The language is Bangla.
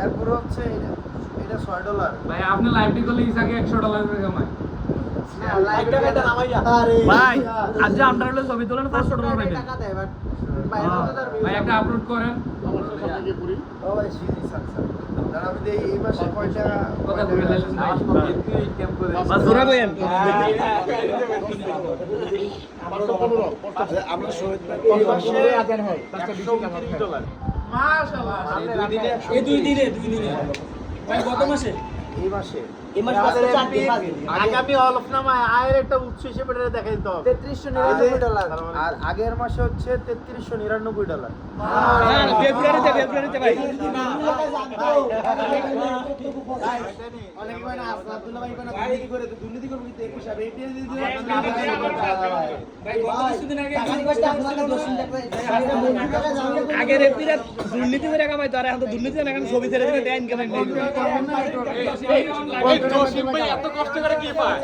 এরপর হচ্ছে এটা $6 ভাই আপনি লাইভটি করলে ইসাকে $100 করে কামায় ভাই আজ যে আমরা হলো ছবি তোলেন $500 পাইবেন ভাই একটা আপলোড করেন ও ভাই সিজি সাকসা দাঁড়া আমি দেই এই মাসে কয় টাকা কথা বলে লাইসেন্স নাই বাস জোরা কইেন আমরা শহীদ ভাই এই মাসে $129 মাশাআল্লাহ এই দুই দিনে ভাই কত মাসে এই মাসে এই মাসে আগামী হলফনামায় আয়ের একটা উৎস হিসেবে এটা দেখাই দিতে হবে $3399 আর আগের মাসে হচ্ছে $3399 ফেব্রুয়ারিতে ভাই অনেকে কয় না আব্দুল্লাহ ভাই কয় না দুর্নীতি করে দুর্নীতি করবে কিন্তু 21 হবে এইটা দিয়ে দিও ভাই গত কিছুদিন আগে আগের এপিরা দুর্নীতি করে কামাই তো আর এখন তো দুর্নীতি না, এখন ছবি ছেড়ে দিলে দেন কামাই এই জসিম ভাই এত কষ্ট করে কি পায়?